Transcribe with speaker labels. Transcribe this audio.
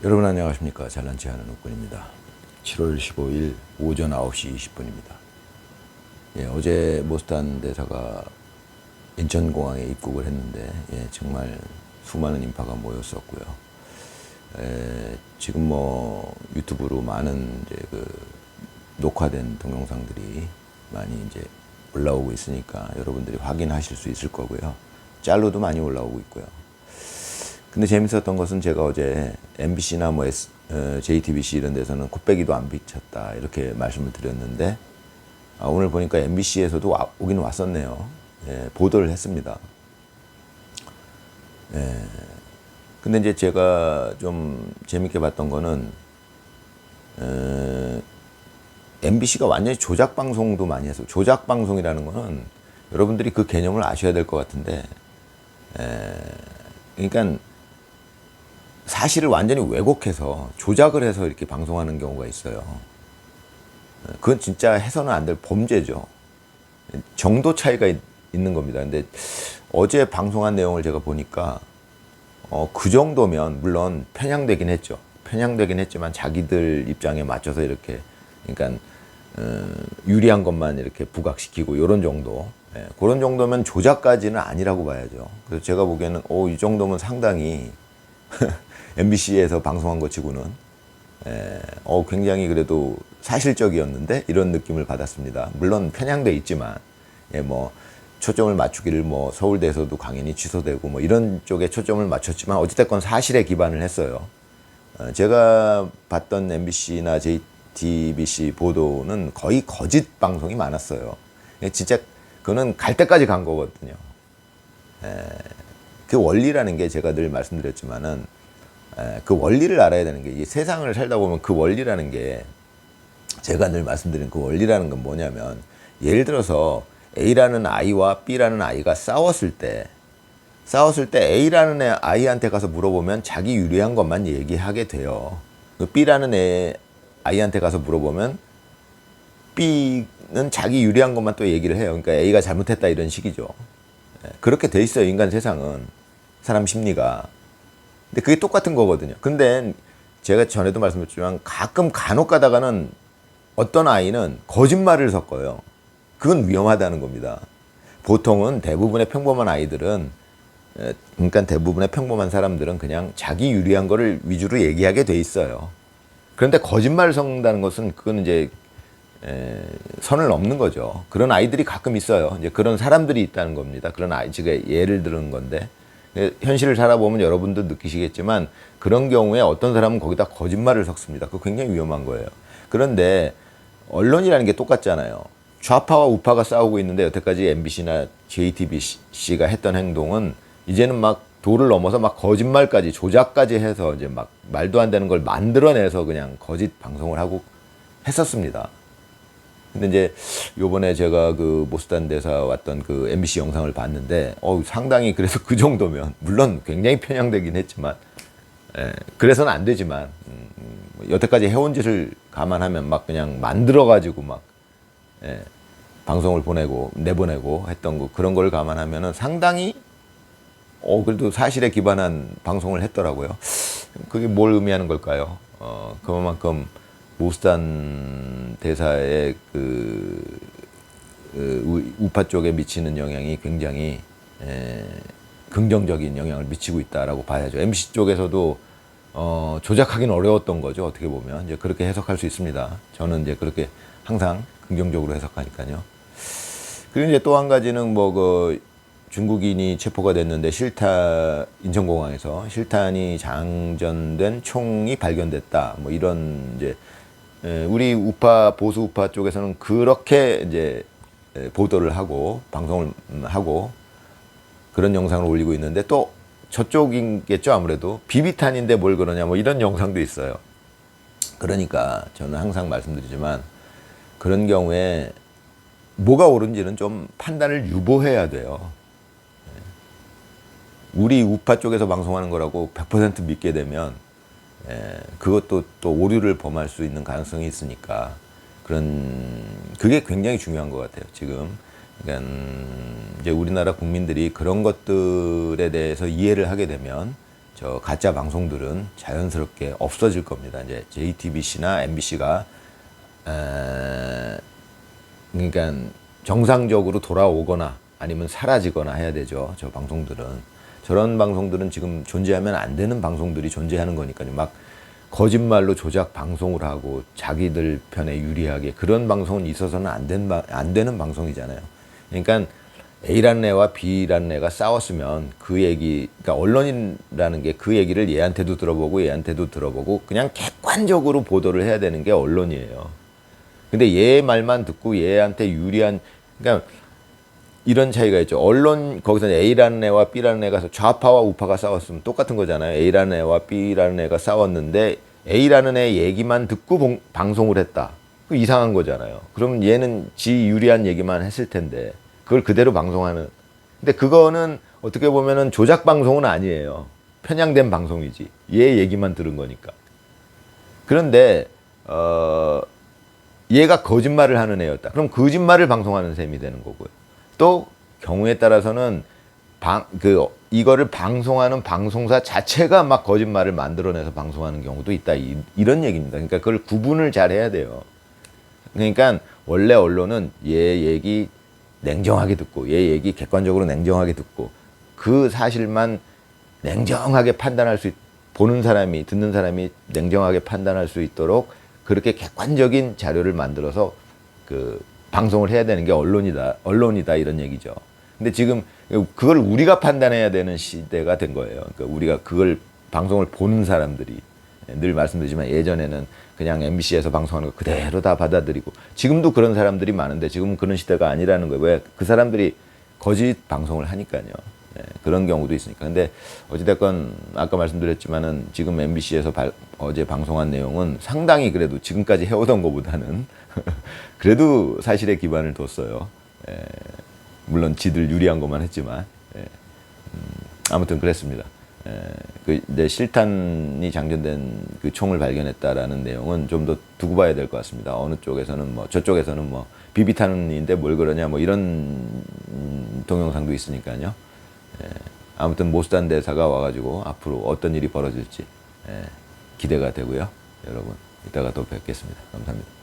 Speaker 1: 여러분 안녕하십니까. 잘난체 하는 욱군입니다. 7월 15일 오전 9시 20분입니다. 어제 모스탄 대사가 인천공항에 입국을 했는데 정말 수많은 인파가 모였었고요. 지금 뭐 유튜브로 많은 이제 녹화된 동영상들이 많이 이제 올라오고 있으니까 여러분들이 확인하실 수 있을 거고요. 짤로도 많이 올라오고 있고요. 근데 재밌었던 것은 제가 어제 MBC나 뭐 JTBC 이런 데서는 코빼기도 안 비쳤다 이렇게 말씀을 드렸는데 오늘 보니까 MBC에서도 오긴 왔었네요. 보도를 했습니다. 근데 이제 제가 좀 재밌게 봤던 거는 MBC가 완전히 조작 방송도 많이 해서 조작 방송이라는 거는 여러분들이 그 개념을 아셔야 될 것 같은데 그러니까 사실을 완전히 왜곡해서 조작을 해서 이렇게 방송하는 경우가 있어요. 그건 진짜 해서는 안 될 범죄죠. 정도 차이가 있는 겁니다. 근데 어제 방송한 내용을 제가 보니까 그 정도면 물론 편향되긴 했죠. 편향되긴 했지만 자기들 입장에 맞춰서 이렇게 그러니까 유리한 것만 이렇게 부각시키고 이런 정도. 그런 정도면 조작까지는 아니라고 봐야죠. 그래서 제가 보기에는 이 정도면 상당히 MBC에서 방송한 것 치고는 굉장히 그래도 사실적이었는데 이런 느낌을 받았습니다. 물론 편향돼 있지만 뭐 초점을 맞추기를 뭐 서울대에서도 강연이 취소되고 뭐 이런 쪽에 초점을 맞췄지만 어찌됐건 사실에 기반을 했어요. 제가 봤던 MBC나 JTBC 보도는 거의 거짓 방송이 많았어요. 진짜 그거는 갈 때까지 간 거거든요. 그 원리라는 게 제가 늘 말씀드렸지만은 그 원리를 알아야 되는 게 이 세상을 살다 보면 그 원리라는 게 제가 늘 말씀드린 그 원리라는 건 뭐냐면 예를 들어서 A라는 아이와 B라는 아이가 싸웠을 때 A라는 아이한테 가서 물어보면 자기 유리한 것만 얘기하게 돼요. B라는 아이한테 가서 물어보면 B는 자기 유리한 것만 또 얘기를 해요. 그러니까 A가 잘못했다 이런 식이죠. 그렇게 돼 있어요. 인간 세상은. 사람 심리가. 근데 그게 똑같은 거거든요. 근데 제가 전에도 말씀드렸지만 가끔 간혹 가다가는 어떤 아이는 거짓말을 섞어요. 그건 위험하다는 겁니다. 보통은 대부분의 평범한 아이들은 그러니까 대부분의 평범한 사람들은 그냥 자기 유리한 거를 위주로 얘기하게 돼 있어요. 그런데 거짓말을 섞는다는 것은 그건 이제 선을 넘는 거죠. 그런 아이들이 가끔 있어요. 이제 그런 사람들이 있다는 겁니다. 그런 아이, 제가 예를 드는 건데 현실을 살아보면 여러분도 느끼시겠지만 그런 경우에 어떤 사람은 거기다 거짓말을 섞습니다. 그거 굉장히 위험한 거예요. 그런데 언론이라는 게 똑같잖아요. 좌파와 우파가 싸우고 있는데 여태까지 MBC나 JTBC가 했던 행동은 이제는 막 도를 넘어서 막 거짓말까지 조작까지 해서 이제 막 말도 안 되는 걸 만들어내서 그냥 거짓 방송을 하고 했었습니다. 근데 이제 요번에 제가 그 모스탄 대사 왔던 그 MBC 영상을 봤는데 상당히 그래서 그 정도면 물론 굉장히 편향되긴 했지만 그래서는 안 되지만 여태까지 해온 짓을 감안하면 막 그냥 만들어 가지고 막 방송을 내보내고 했던 그런 걸 감안하면은 상당히 그래도 사실에 기반한 방송을 했더라고요. 그게 뭘 의미하는 걸까요? 그만큼 모스탄 대사의 우파 쪽에 미치는 영향이 굉장히 긍정적인 영향을 미치고 있다라고 봐야죠. MBC 쪽에서도 조작하기는 어려웠던 거죠. 어떻게 보면 이제 그렇게 해석할 수 있습니다. 저는 이제 그렇게 항상 긍정적으로 해석하니까요. 그리고 이제 또 한 가지는 중국인이 체포가 됐는데 인천공항에서 실탄이 장전된 총이 발견됐다. 뭐 이런 이제 우리 보수 우파 쪽에서는 그렇게 이제 보도를 하고 방송을 하고 그런 영상을 올리고 있는데 또 저쪽이겠죠. 아무래도 비비탄인데 뭘 그러냐 뭐 이런 영상도 있어요. 그러니까 저는 항상 말씀드리지만 그런 경우에 뭐가 옳은지는 좀 판단을 유보해야 돼요. 우리 우파 쪽에서 방송하는 거라고 100% 믿게 되면 그것도 또 오류를 범할 수 있는 가능성이 있으니까 그게 굉장히 중요한 것 같아요. 지금 그러니까 이제 우리나라 국민들이 그런 것들에 대해서 이해를 하게 되면 저 가짜 방송들은 자연스럽게 없어질 겁니다. 이제 JTBC나 MBC가 그러니까 정상적으로 돌아오거나 아니면 사라지거나 해야 되죠. 저 방송들은 저런 방송들은 지금 존재하면 안 되는 방송들이 존재하는 거니까요. 막 거짓말로 조작 방송을 하고 자기들 편에 유리하게 그런 방송은 있어서는 안 되는 방송이잖아요. 그러니까 A라는 애와 B라는 애가 싸웠으면 그 얘기, 그러니까 언론이라는 게 그 얘기를 얘한테도 들어보고 얘한테도 들어보고 그냥 객관적으로 보도를 해야 되는 게 언론이에요. 근데 얘 말만 듣고 얘한테 유리한, 그러니까 이런 차이가 있죠. 언론, 거기서 A라는 애와 B라는 애가 좌파와 우파가 싸웠으면 똑같은 거잖아요. A라는 애와 B라는 애가 싸웠는데 A라는 애 얘기만 듣고 방송을 했다. 그 이상한 거잖아요. 그럼 얘는 지 유리한 얘기만 했을 텐데 그걸 그대로 방송하는. 근데 그거는 어떻게 보면은 조작 방송은 아니에요. 편향된 방송이지. 얘 얘기만 들은 거니까. 그런데 얘가 거짓말을 하는 애였다. 그럼 거짓말을 방송하는 셈이 되는 거고요. 또 경우에 따라서는 이거를 방송하는 방송사 자체가 막 거짓말을 만들어내서 방송하는 경우도 있다. 이런 얘기입니다. 그러니까 그걸 구분을 잘 해야 돼요. 그러니까 원래 언론은 얘 얘기 냉정하게 듣고 얘 얘기 객관적으로 냉정하게 듣고 그 사실만 냉정하게 판단할 수 보는 사람이 듣는 사람이 냉정하게 판단할 수 있도록 그렇게 객관적인 자료를 만들어서 그 방송을 해야 되는 게 언론이다 이런 얘기죠. 근데 지금 그걸 우리가 판단해야 되는 시대가 된 거예요. 그러니까 우리가 그걸 방송을 보는 사람들이, 늘 말씀드리지만 예전에는 그냥 MBC에서 방송하는 거 그대로 다 받아들이고, 지금도 그런 사람들이 많은데 지금은 그런 시대가 아니라는 거예요. 왜? 그 사람들이 거짓 방송을 하니까요. 그런 경우도 있으니까. 근데 어찌됐건 아까 말씀드렸지만은 지금 MBC에서 어제 방송한 내용은 상당히 그래도 지금까지 해오던 것보다는 그래도 사실에 기반을 뒀어요. 물론 지들 유리한 것만 했지만 아무튼 그랬습니다. 이제 실탄이 장전된 그 총을 발견했다라는 내용은 좀 더 두고 봐야 될 것 같습니다. 어느 쪽에서는 뭐 저쪽에서는 뭐 비비탄인데 뭘 그러냐 뭐 이런 동영상도 있으니까요. 아무튼 모스단 대사가 와가지고 앞으로 어떤 일이 벌어질지 기대가 되고요. 여러분 이따가 또 뵙겠습니다. 감사합니다.